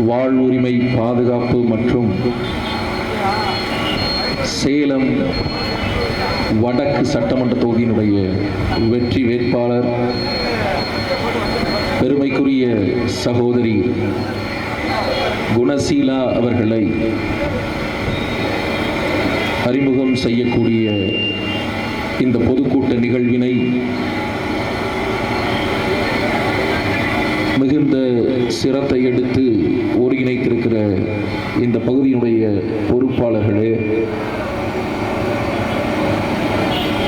வாழ்வுரிமை பாதுகாப்பு மற்றும் சேலம் வடக்கு சட்டமன்ற தொகுதியினுடைய வெற்றி வேட்பாளர் பெருமைக்குரிய சகோதரி குணசீலா அவர்களை அறிமுகம் செய்யக்கூடிய இந்த பொதுக்கூட்ட நிகழ்வினை மிகுந்த சிரத்தை எடுத்து ஒருங்கிணைத்திருக்கிற இந்த பகுதியினுடைய பொறுப்பாளர்களே,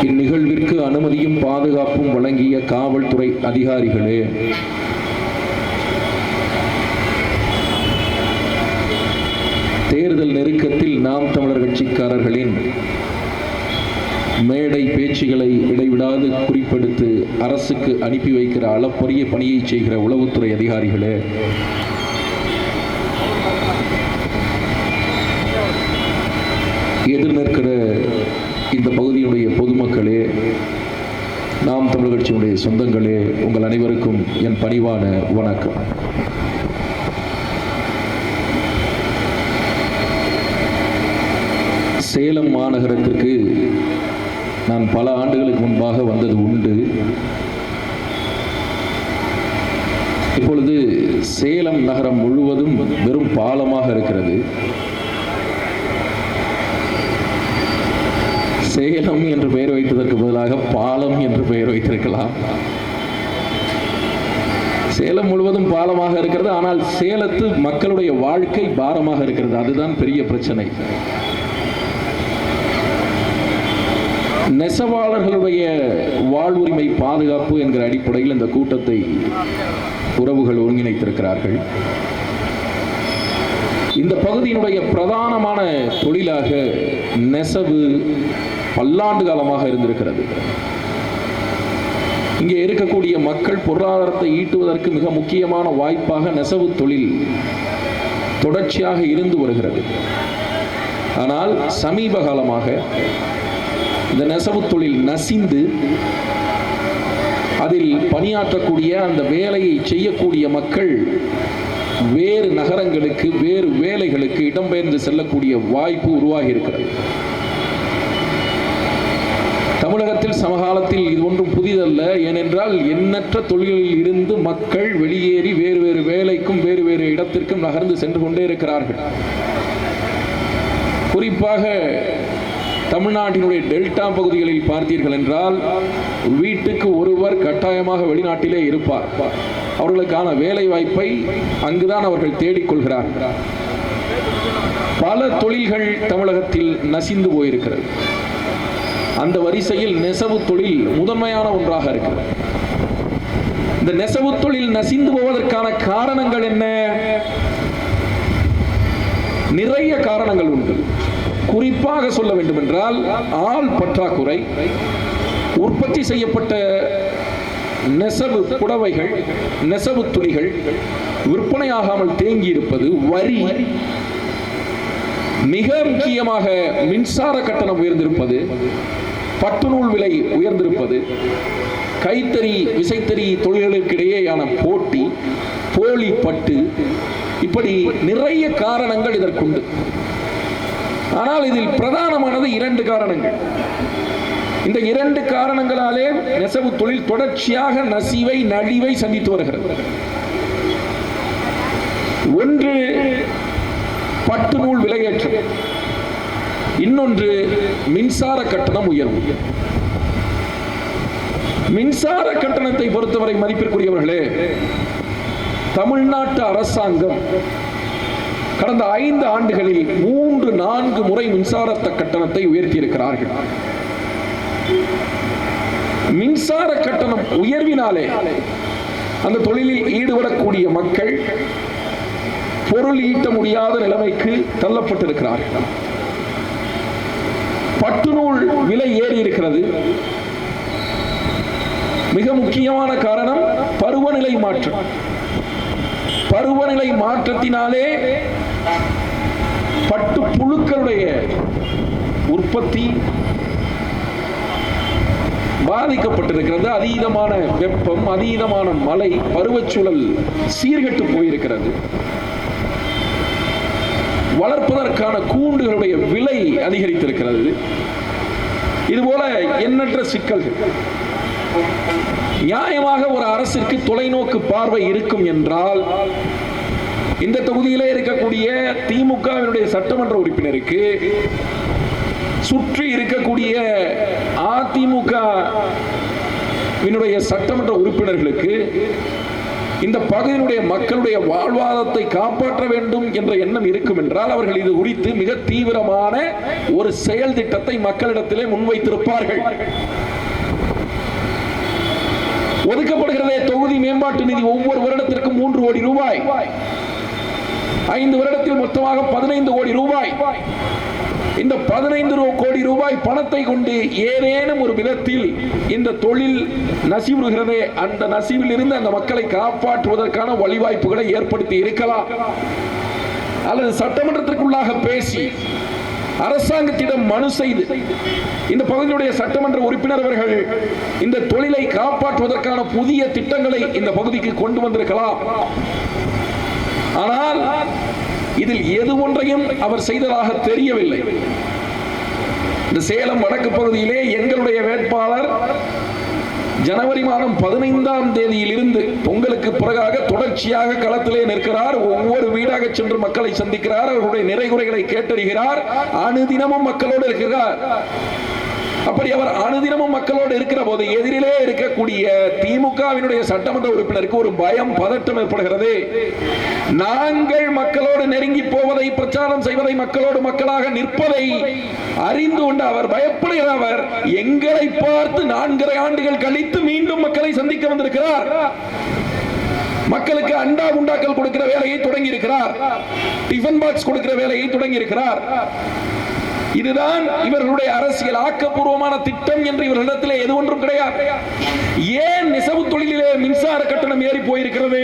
இந்நிகழ்விற்கு அனுமதியும் பாதுகாப்பும் வழங்கிய காவல்துறை அதிகாரிகளே, தேர்தல் நெருக்கத்தில் நாம் தமிழர் கட்சிக்காரர்களின் மேடை பேச்சுகளை இடைவிடாது குறிப்பெடுத்து அரசுக்கு அனுப்பி வைக்கிற அளப்பரிய பணியை செய்கிற உளவுத்துறை அதிகாரிகளே, எதிர்நிற்கிற இந்த பகுதியினுடைய பொதுமக்களே, நாம் தமிழர் கட்சியினுடைய சொந்தங்களே, உங்கள் அனைவருக்கும் என் பணிவான வணக்கம். சேலம் மாநகரத்திற்கு நான் பல ஆண்டுகளுக்கு முன்பாக வந்தது உண்டு. இப்பொழுது சேலம் நகரம் முழுவதும் வெறும் பாலமாக இருக்கிறது. சேலம் என்று பெயர் வைத்ததற்கு பதிலாக பாலம் என்று பெயர் வைத்திருக்கலாம். சேலம் முழுவதும் பாலமாக இருக்கிறது, ஆனால் சேலத்து மக்களுடைய வாழ்க்கை பாரமாக இருக்கிறது. அதுதான் பெரிய பிரச்சனை. நெசவாளர்களுடைய வாழ்வுரிமை பாதுகாப்பு என்கிற அடிப்படையில் இந்த கூட்டத்தை உறவுகள் ஒருங்கிணைத்திருக்கிறார்கள். இந்த பகுதியினுடைய பிரதானமான தொழிலாக நெசவு பல்லாண்டு காலமாக இருந்திருக்கிறது. இங்கே இருக்கக்கூடிய மக்கள் பொருளாதாரத்தை ஈட்டுவதற்கு மிக முக்கியமான வாய்ப்பாக நெசவு தொழில் தொடர்ச்சியாக இருந்து வருகிறது. ஆனால் சமீப காலமாக இந்த நெசவு தொழில் நசிந்து அதில் பணியாற்றக்கூடிய அந்த வேலையை செய்யக்கூடிய மக்கள் வேறு நகரங்களுக்கு வேறு வேலைகளுக்கு இடம்பெயர்ந்து செல்லக்கூடிய வாய்ப்பு உருவாகி இருக்கிறது. தமிழகத்தில் சமகாலத்தில் இது ஒன்றும் புதிதல்ல. ஏனென்றால் எண்ணற்ற தொழில்களில் இருந்து மக்கள் வெளியேறி வேறு வேறு வேலைக்கும் வேறு வேறு இடத்திற்கும் நகர்ந்து சென்று கொண்டே இருக்கிறார்கள். குறிப்பாக தமிழ்நாட்டினுடைய டெல்டா பகுதிகளில் பார்த்தீர்கள் என்றால் வீட்டுக்கு ஒருவர் கட்டாயமாக வெளிநாட்டிலே இருப்பார். அவர்களுக்கான வேலை வாய்ப்பை அங்குதான் அவர்கள் தேடிக்கொள்கிறார்கள். பல தொழில்கள் தமிழகத்தில் நசிந்து போயிருக்கிறது. அந்த வரிசையில் நெசவு தொழில் முதன்மையான ஒன்றாக இருக்கிறது. இந்த நெசவு தொழில் நசிந்து போவதற்கான காரணங்கள் என்ன? நிறைய காரணங்கள் உண்டு. குறிப்பாக சொல்ல வேண்டும் என்றால் ஆள் பற்றாக்குறை, உற்பத்தி செய்யப்பட்ட நெசவு புடவைகள் நெசவு துணிகள் விற்பனையாகாமல் தேங்கி இருப்பது, வரி, மிக முக்கியமாக மின்சார கட்டணம் உயர்ந்திருப்பது, பட்டுநூல் விலை உயர்ந்திருப்பது, கைத்தறி விசைத்தறி தொழில்களுக்கிடையேயான போட்டி, போலி பட்டு, இப்படி நிறைய காரணங்கள் இதற்குண்டு. ஆனால் இதில் பிரதானமானது 2 காரணங்கள். இந்த 2 காரணங்களாலே நெசவு தொழில் தொடர்ச்சியாக நசிவை நலிவை சந்தித்து வருகிறது. ஒன்று பட்டு நூல் விலையேற்றம், இன்னொன்று மின்சார கட்டணம் உயர்வு. மின்சார கட்டணத்தை பொறுத்தவரை மதிப்பிற்குரியவர்களே, தமிழ்நாட்டு அரசாங்கம் கடந்த 5 ஆண்டுகளில் 3-4 முறை மின்சார கட்டணத்தை உயர்த்தி இருக்கிறார்கள். மின்சார கட்டணம் உயர்வினாலே அந்த தொழிலில் ஈடுபடக்கூடிய மக்கள் பொருள் ஈட்ட முடியாத நிலைமைக்கு தள்ளப்பட்டிருக்கிறார்கள். பட்டுநூல் விலை ஏறி இருக்கிறது. மிக முக்கியமான காரணம் பருவநிலை மாற்றம். பருவநிலை மாற்றத்தினாலே பட்டு புழுக்களுடைய உற்பத்தி பாதிக்கப்பட்டிருக்கிறது. அதீதமான வெப்பம், அதீதமான மழை, பருவச்சூழல் சீர்கெட்டு போயிருக்கிறது. வளர்ப்பதற்கான கூண்டுகளுடைய விலை அதிகரித்திருக்கிறது. இதுபோல எண்ணற்ற சிக்கல்கள். நியாயமாக ஒரு அரசிற்கு தொலைநோக்கு பார்வை இருக்கும் என்றால் இந்த தொகுதியிலே இருக்கக்கூடிய திமுகவினுடைய சட்டமன்ற உறுப்பினருக்கு சுற்றி இருக்கக்கூடிய அதிமுகவினுடைய சட்டமன்ற உறுப்பினர்களுக்கு இந்த பகுதியினுடைய மக்களுடைய வாழ்வாதாரத்தை காப்பாற்ற வேண்டும் என்ற எண்ணம் இருக்கும் என்றால் அவர்கள் இது குறித்து மிக தீவிரமான ஒரு செயல் திட்டத்தை மக்களிடத்திலே முன்வைத்திருப்பார்கள். ஒதுக்கப்படுகிறதே தொகுதி மேம்பாட்டு நிதி ஒவ்வொரு வருடத்திற்கும் 3 கோடி ரூபாய், 5 வருடத்தில் மொத்தமாக 15 கோடி ரூபாய். இந்த 15 கோடி ரூபாய் பணத்தை கொண்டு ஏதேனும் ஒரு விதத்தில் இந்த தொழில் நசிவுறுகிறதே, அந்த நசிவில் இருந்து அந்த மக்களை காப்பாற்றுவதற்கான வழிவாய்ப்புகளை ஏற்படுத்தி இருக்கலாம். அல்லது சட்டமன்றத்திற்குள்ளாக பேசி அரசாங்கத்திடம் மனு செய்து இந்த பகுதியுடைய சட்டமன்ற உறுப்பினர் அவர்கள் இந்த தொழிலை காப்பாற்றுவதற்கான புதிய திட்டங்களை இந்த பகுதிக்கு கொண்டு வந்திருக்கலாம். ஆனால் இதில் எது ஒன்றையும் அவர் செய்ததாக தெரியவில்லை. இந்த சேலம் வடக்கு பகுதியிலே எங்களுடைய வேட்பாளர் ஜனவரி மாதம் 15ஆம் தேதியிலிருந்து பொங்கலுக்கு பிறகாக தொடர்ச்சியாக களத்திலே நிற்கிறார். ஒவ்வொரு வீடாக சென்று மக்களை சந்திக்கிறார், அவர்களுடைய நிறைகுறைகளை கேட்டறிகிறார், அனுதினமும் மக்களோடு இருக்கிறார். அப்படி அவர் அனுதினமும் மக்களோடு இருக்கிற போது எதிரிலே இருக்கக்கூடிய திமுகவினுடைய சட்டமன்ற உறுப்பினருக்கு ஒரு பயம், பதட்டம் ஏற்படுகிறது. நாங்கள் மக்களோடு நெருங்கி போவதை, பிரச்சாரம் செய்வதை, மக்களோடு மக்களாக நிற்பதை அறிந்து கொண்டு அவர் பயப்படுகிற அவர் எங்களை பார்த்து 4.5 ஆண்டுகள் கழித்து மீண்டும் மக்களை சந்திக்க வந்திருக்கிறார். மக்களுக்கு அண்டா குண்டாக்கள் கொடுக்கிற வேலையை தொடங்கி இருக்கிறார், டிஃபன் பாக்ஸ் கொடுக்கிற வேலையை தொடங்கி இருக்கிறார். இதுதான் இவர்களுடைய அரசியல் ஆக்கப்பூர்வமான திட்டம் என்று இவர்களிடத்திலே எது ஒன்றும் கிடையாது. ஏன் நெசவு தொழிலிலே மின்சார கட்டணம் ஏறி போயிருக்கிறது?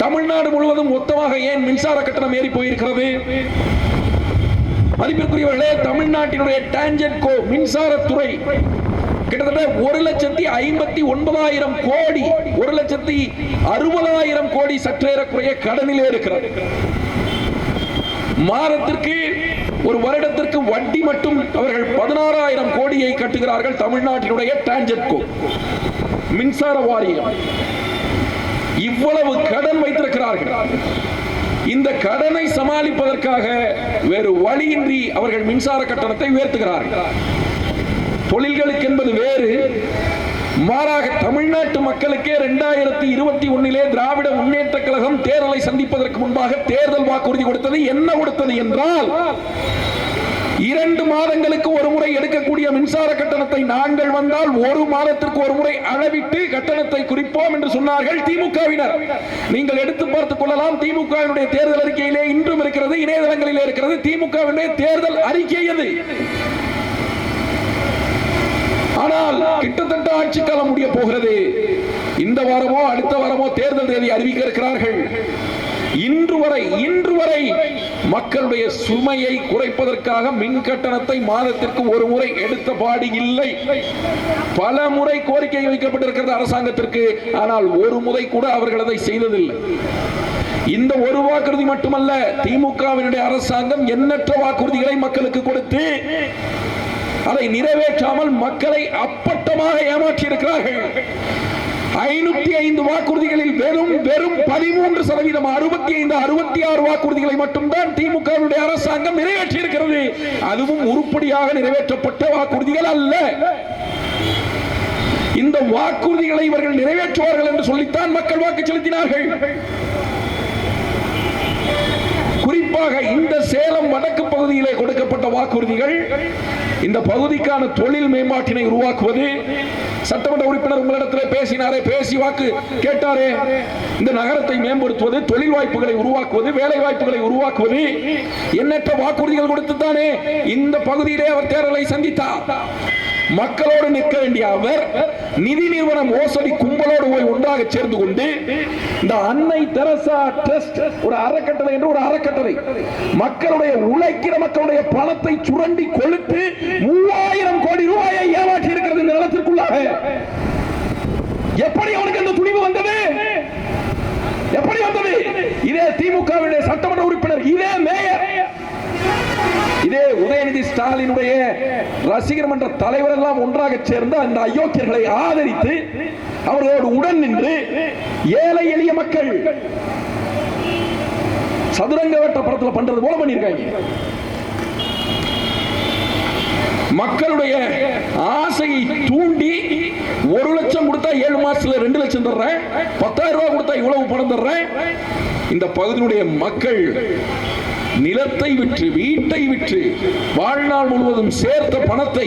தமிழ்நாடு முழுவதும் மொத்தமாக ஏன் மின்சார கட்டணம் ஏறி போயிருக்கிறது? மதிப்பிற்குரியவர்களே, தமிழ்நாட்டினுடைய டான்ஜென்கோ மின்சாரத்துறை கிட்டத்தட்ட 1,59,000 கோடி, 1,60,000 கோடி சற்றேறக்குறைய கடனிலே இருக்கிறது. மாதத்திற்கு, ஒரு வருடத்திற்கு வட்டி மட்டும் அவர்கள் 16,000 கோடியை கட்டுகிறார்கள். தமிழ்நாட்டினுடைய டான்ஜென்கோ மின்சார வாரியம் இவ்வளவு கடன் வைத்திருக்கிறார்கள். இந்த கடனை சமாளிப்பதற்காக வேறு வழியின்றி அவர்கள் மின்சார கட்டணத்தை உயர்த்துகிறார்கள். தொழில்களுக்கு என்பது வேறு. மாறாக தமிழ்நாட்டு மக்களுக்கே 2021 திராவிட முன்னேற்ற கழகம் தேர்தலை சந்திப்பதற்கு முன்பாக தேர்தல் வாக்குறுதி கொடுத்தது. என்ன கொடுத்தது என்றால் 2 மாதங்களுக்கு ஒரு முறை எடுக்கக்கூடிய மின்சார கட்டணத்தை நாங்கள் வந்தால் 1 மாதத்திற்கு ஒரு முறை அளவிட்டு கட்டணத்தை குறிப்போம் என்று சொன்னார்கள் திமுகவினர். நீங்கள் எடுத்து பார்த்துக் கொள்ளலாம். திமுகவினுடைய தேர்தல் அறிக்கையிலே இன்றும் இருக்கிறது, இணையதளங்களிலே இருக்கிறது. திமுகவினுடைய தேர்தல் அறிக்கை அது. ஆனால் கிட்டத்தட்ட ஆட்சி காலம் முடிய போகிறது. இந்த வாரமோ அடுத்த வாரமோ தேர்தல் தேதி அறிவிக்க இருக்கிறார்கள். இன்று வரை மக்களுடைய சுமையை குறைப்பதற்காக மின் கட்டணத்தை மாதத்திற்கு ஒரு முறை எடுத்த பாடு இல்லை. பல முறை கோரிக்கை வைக்கப்பட்டிருக்கிறது அரசாங்கத்திற்கு. ஆனால் ஒரு முறை கூட அவர்கள் அதை செய்ததில்லை. இந்த ஒரு வாக்குறுதி மட்டுமல்ல, திமுகவினுடைய அரசாங்கம் எண்ணற்ற வாக்குறுதிகளை மக்களுக்கு கொடுத்து அதை நிறைவேற்றாமல் மக்களை அப்பட்டமாக ஏமாற்றி இருக்கிறார்கள். 505 வாக்குறுதிகளில் வெறும் 13%, 65, 66 வாக்குறுதிகளை மட்டும்தான் திமுகவுடைய அரசாங்கம் நிறைவேற்றி இருக்கிறது. அதுவும் உருப்படியாக நிறைவேற்றப்பட்ட வாக்குறுதிகள் அல்ல. இந்த வாக்குறுதிகளை இவர்கள் நிறைவேற்றுவார்கள் என்று சொல்லித்தான் மக்கள் வாக்கு செலுத்தினார்கள். குறிப்பாக இந்த சேலம் வடக்கு பகுதியிலே கொடுக்கப்பட்ட வாக்குறுதிகள் இந்த பகுதிக்கான தொழில் மேம்பாட்டினை உருவாக்குவது. சட்டமன்ற உறுப்பினர் உங்களிடத்தில் பேசினாரே, பேசி வாக்கு கேட்டாரே, இந்த நகரத்தை மேம்படுத்துவது, தொழில் வாய்ப்புகளை உருவாக்குவது, வேலை வாய்ப்புகளை உருவாக்குவது, எண்ணற்ற வாக்குறுதிகள் கொடுத்துத்தானே இந்த பகுதியிலே அவர் தேர்தலை சந்தித்தார். மக்களோடு நிற்க வேண்டிய அவர் நிதி நிறுவன மோசடி கும்பலோடு போய் ஒன்றாக சேர்ந்து கொண்டு இந்த அன்னை தெரசா ட்ரஸ்ட் ஒரு அறக்கட்டளை என்று ஒரு அறக்கட்டளை மக்களுடைய உழைக்கிற மக்களுடைய பணத்தை சுரண்டி கொழுத்து 3000 கோடி ரூபாயை ஏமாற்றி இருக்கிறது இந்த நலத்திற்குள்ளாக எப்படி அவனுக்கு அந்த துணிவு வந்தது? எப்படி வந்தது? இதே திமுகவுடைய சட்டமன்ற உறுப்பினர், இதே மேயர், இதே உதயநிதி ஸ்டாலினுடைய ரசிகர் மன்ற தலைவர் எல்லாம் ஒன்றாக சேர்ந்து அந்த அயோக்கியர்களை ஆதரித்து அவர்களோடு உடன் நின்று ஏழை எளிய மக்கள் சதுரங்க வேட்ட படத்தில் பண்றது போல பண்ணிருக்காங்க. மக்களுடைய ஆசையை தூண்டி 1 லட்சம் கொடுத்தா 7 மாசத்துல 2 லட்சம் தர்றேன், 10,000 ரூபாய் கொடுத்தா இவ்வளவு பணம் தர்றேன். இந்த பகுதியினுடைய மக்கள் நிலத்தை விற்று, வீட்டை விற்று, வாழ்நாள் முழுவதும் சேர்த்த பணத்தை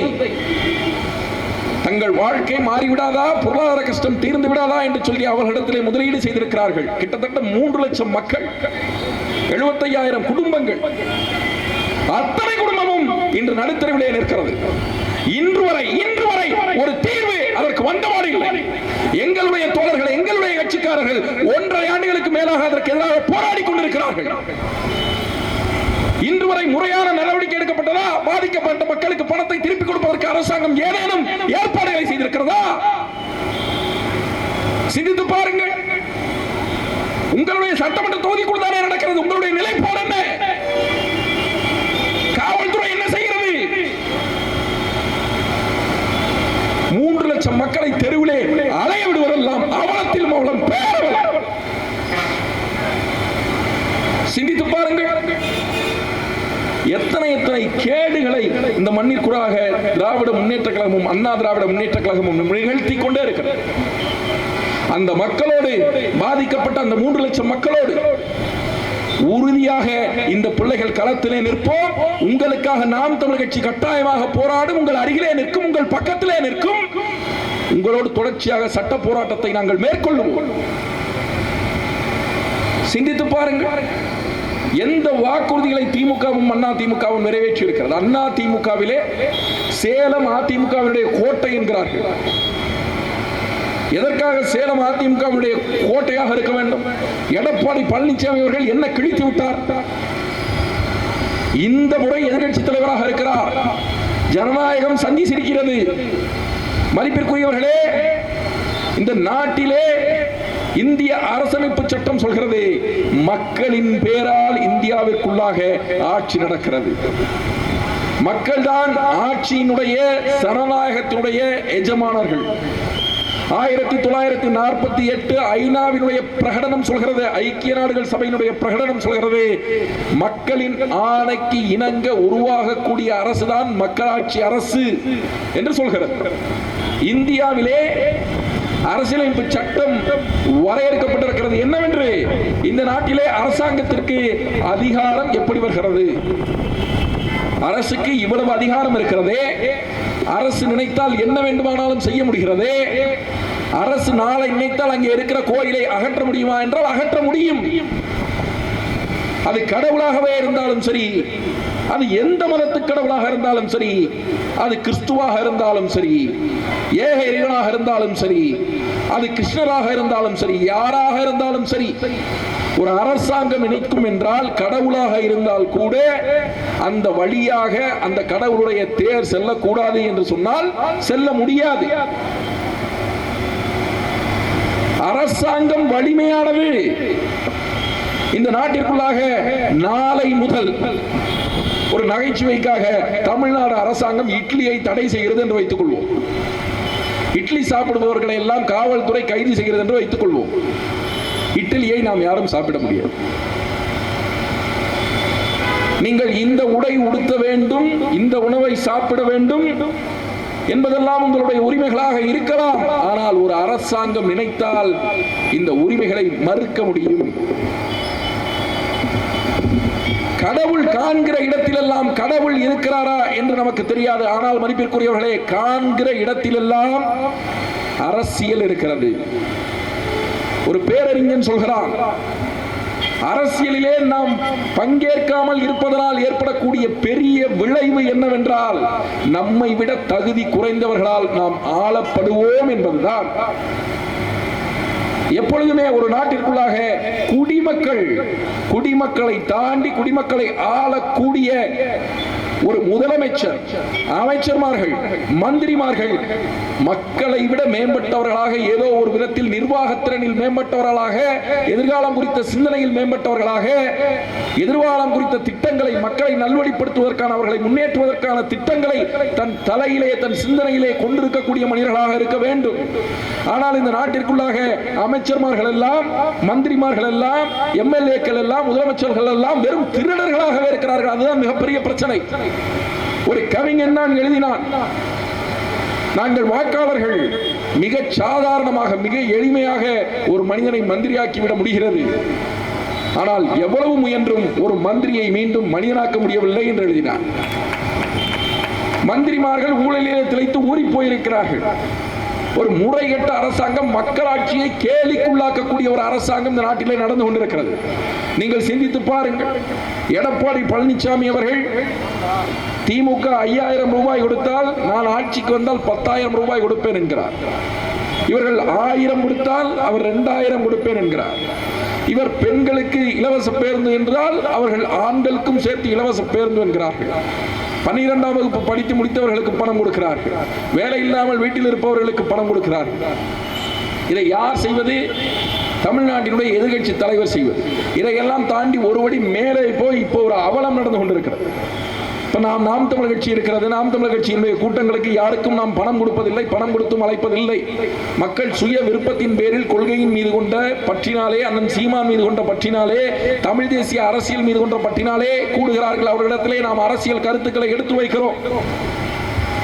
தங்கள் வாழ்க்கை மாறிவிடாதா, பொருளாதார கஷ்டம் தீர்ந்து விடாதா என்று சொல்லி அவர்களிடத்திலே முதலீடு செய்திருக்கிறார்கள். கிட்டத்தட்ட 3 லட்சம் மக்கள், 75,000 குடும்பங்கள், அத்தனை குடும்பமும் இன்று நடுத்தரவிலே நிற்கிறது. இன்று வரை ஒரு தீர்வு அதற்கு வந்தபாடு இல்லை. எங்களுடைய தோழர்கள், எங்களுடைய கட்சிக்காரர்கள் 1.5 ஆண்டுகளுக்கு மேலாக அதற்கு எதிராக போராடி கொண்டிருக்கிறார்கள். இன்று வரை முறையான நடவடிக்கை எடுக்கப்பட்டதா? பாதிக்கப்பட்ட மக்களுக்கு பணத்தை திருப்பிக் கொடுப்பதற்கு அரசாங்கம் ஏதேனும் ஏற்பாடுகளை செய்திருக்கிறதா? சிந்தித்து பாருங்கள். உங்களுடைய சட்டமன்ற தொகுதிக்குள் தானே நடக்கிறது. உங்களுடைய நிலைப்பாடு என்ன? காவல்துறை என்ன செய்கிறது? 3 லட்சம் மக்களை தெருவிலே அலைய விடுவதெல்லாம் அவலத்தில் அவலம், பேரவலம். சிந்தித்து பாருங்கள். எத்தனை கேடுகளை இந்த மண்ணிற்குறாக திராவிட முன்னேற்ற கழகமும் அண்ணா திராவிட முன்னேற்ற கழகமும் நிகழ்த்தி கொண்டே இருக்கிறது. அந்த மக்களோடு, பாதிக்கப்பட்ட அந்த 3 லட்சம் மக்களோடு உறுதியாக இந்த பிள்ளைகள் களத்திலே நிற்போம். உங்களுக்காக நாம் தமிழர் கட்சி கட்டாயமாக போராடும். உங்கள் அருகிலே நிற்கும், உங்கள் பக்கத்திலே நிற்கும். உங்களோடு தொடர்ச்சியாக சட்ட போராட்டத்தை நாங்கள் மேற்கொள்ளுவோம். சிந்தித்து பாருங்கள். எந்த வாக்குறுதிகளை திமுகவும் அண்ணா திமுகவும் நிறைவேற்றி இருக்கிறது? அண்ணா திமுகவிலே சேலம் அதிமுகவினுடைய கோட்டை என்கிறார்கள். எதற்காக சேலம் அதிமுகவினுடைய கோட்டையாக இருக்க வேண்டும்? எடப்பாடி பழனிசாமி அவர்கள் என்ன கிழித்து விட்டார்? இந்த முறை எதிர்க்கட்சி தலைவராக இருக்கிறார். ஜனநாயகம் சந்தி சிரிக்கிறது. மதிப்பிற்குரியவர்களே, இந்த நாட்டிலே இந்திய அரசமைப்பு சட்டம் சொல்கிறது, மக்களின் பேரால் இந்தியாவிற்குள்ளாக ஆட்சி நடக்கிறது. மக்கள் தான் ஆட்சியினுடைய, ஜனநாயகத்தினுடைய எஜமானர்கள். 1948 ஐநாவினுடைய பிரகடனம் சொல்கிறது, ஐக்கிய நாடுகள் சபையினுடைய பிரகடனம் சொல்கிறது, மக்களின் ஆணைக்கு இணங்க உருவாகக்கூடிய அரசுதான் மக்களாட்சி அரசு என்று சொல்கிறது. இந்தியாவிலே அரசியலமைப்பு சட்டம் வரையறுக்கப்பட்டிருக்கிறது. என்னவென்று? இந்த நாட்டிலே அரசாங்கத்திற்கு அதிகாரம் எப்படி வருகிறது? அரசுக்கு இவ்வளவு அதிகாரம் இருக்கிறதே, அரசு நினைத்தால் என்ன வேண்டுமானாலும் செய்ய முடிகிறதே. அரசு நாளை நினைத்தால் அங்கே இருக்கிற கோயிலை அகற்ற முடியுமா என்றால் அகற்ற முடியும். அது கடவுளாகவே இருந்தாலும் சரி, அது எந்த மதத்து கடவுளாக இருந்தாலும் சரி, அது கிறிஸ்துவாக இருந்தாலும் சரி, ஏக இறைவனாக இருந்தாலும் சரி, அது கிருஷ்ணராக இருந்தாலும் சரி, யாராக இருந்தாலும் சரி, ஒரு அரசாங்கம் நினைக்கும் என்றால் கடவுளாக இருந்தால் கூட அந்த வழியாக அந்த கடவுளுடைய தேர் செல்லக்கூடாது என்று சொன்னால் செல்ல முடியாது. அரசாங்கம் வலிமையானது. இந்த நாட்டிற்குள்ளாக நாளை முதல் ஒரு நகைச்சுவைக்காக தமிழ்நாடு அரசாங்கம் இட்லியை தடை செய்கிறது என்று வைத்துக் கொள்வோம். இட்லி சாப்பிடுபவர்களை எல்லாம் காவல்துறை கைது செய்கிறது என்று வைத்துக் கொள்வோம். இட்லியை நாம் யாரும் சாப்பிட முடியாது. நீங்கள் இந்த உடை உடுத்த வேண்டும், இந்த உணவை சாப்பிட வேண்டும் என்பதெல்லாம் உங்களுடைய உரிமைகளாக இருக்கலாம். ஆனால் ஒரு அரசாங்கம் நினைத்தால் இந்த உரிமைகளை மறுக்க முடியும். கடவுள் காண்கிற இடத்திலெல்லாம் கடவுள் இருக்கிறாரா என்று நமக்கு தெரியாது. ஆனால் மதிப்பிற்குரியவர்களே, காண்கிற இடத்திலெல்லாம் அரசியல் இருக்கிறது. ஒரு பேரறிஞன் சொல்கிறான், அரசியலிலே நாம் பங்கேற்காமல் இருப்பதனால் ஏற்படக்கூடிய பெரிய விளைவு என்னவென்றால் நம்மை விட தகுதி குறைந்தவர்களால் நாம் ஆளப்படுவோம் என்பதுதான். எப்பொழுதுமே ஒரு நாட்டிற்குள்ளாக குடிமக்களை தாண்டி குடிமக்களை ஆளக்கூடிய ஒரு முதலமைச்சர், அமைச்சர்மார்கள், மந்திரிமார்கள் மக்களை விட மேம்பட்டவர்களாக, ஏதோ ஒரு விதத்தில் நிர்வாகத்திறனில் மேம்பட்டவர்களாக, எதிர்காலம் குறித்த சிந்தனையில் மேம்பட்டவர்களாக, எதிர்காலம் குறித்த திட்டங்களை மக்களை நல்வழிப்படுத்துவதற்கான, அவர்களை முன்னேற்றுவதற்கான திட்டங்களை தன் தலையிலே, தன் சிந்தனையிலே கொண்டிருக்கக்கூடிய மனிதர்களாக இருக்க வேண்டும். ஆனால் இந்த நாட்டிற்குள்ளாக அமைச்சர்மார்கள் எல்லாம், மந்திரிமார்கள் எல்லாம், எம்எல்ஏக்கள் எல்லாம், முதலமைச்சர்கள் எல்லாம் வெறும் திருடர்களாகவே இருக்கிறார்கள். அதுதான் மிகப்பெரிய பிரச்சனை. ஒரு கவிஞன் தான் எழுதினான், நாங்கள் வாக்காளர்கள் மிக சாதாரணமாக, மிக எளிமையாக ஒரு மனிதனை மந்திரியாக்கிவிட முடிகிறது, ஆனால் எவ்வளவு முயன்றும் ஒரு மந்திரியை மீண்டும் மனிதனாக்க முடியவில்லை என்று எழுதினார். மந்திரிமார்கள் ஊழலிலே திளைத்து ஊறி போயிருக்கிறார்கள். ஒரு முறைகெட்ட அரசாங்கம், மக்களாட்சியை கேலிக்குள்ளாக்கக்கூடிய ஒரு அரசாங்கம் இந்த நாட்டிலே நடந்து கொண்டிருக்கிறது. நீங்கள் சிந்தித்து பாருங்கள். எடப்பாடி பழனிசாமி அவர்கள் திமுக 5000 ரூபாய் கொடுத்தால் நான் ஆட்சிக்கு வந்தால் 10,000 ரூபாய் கொடுப்பேன் என்கிறார். இவர்கள் 1000 கொடுத்தால் அவர் 2000 கொடுப்பேன் என்கிறார். இவர் பெண்களுக்கு இலவச பேருந்து என்றால் அவர்கள் ஆண்களுக்கும் சேர்த்து இலவச பேருந்து என்கிறார்கள். 12ஆம் வகுப்பு படித்து முடித்தவர்களுக்கு பணம் கொடுக்கிறார்கள். வேலை இல்லாமல் வீட்டில் இருப்பவர்களுக்கு பணம் கொடுக்கிறார்கள். இதை யார் செய்வது? தமிழ்நாட்டினுடைய எதிர்கட்சி தலைவர் செய்வது. இதையெல்லாம் தாண்டி ஒருபடி மேலே போய் இப்போ ஒரு அவலம் நடந்து கொண்டிருக்கிறது. இப்ப நாம் தமிழர் கட்சி இருக்கிறது. நாம் தமிழர் கட்சியினுடைய கூட்டங்களுக்கு யாருக்கும் நாம் பணம் கொடுப்பதில்லை, பணம் கொடுத்தும் அழைப்பதில்லை. மக்கள் சுய விருப்பத்தின் பேரில், கொள்கையின் மீது கொண்ட பற்றினாலே, அண்ணன் சீமான் மீது கொண்ட பற்றினாலே, தமிழ் தேசிய அரசியல் மீது கொண்ட பற்றினாலே கூடுகிறார்கள். அவர்களிடத்திலே நாம் அரசியல் கருத்துக்களை எடுத்து வைக்கிறோம்.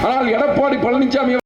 ஆனால் எடப்பாடி பழனிசாமி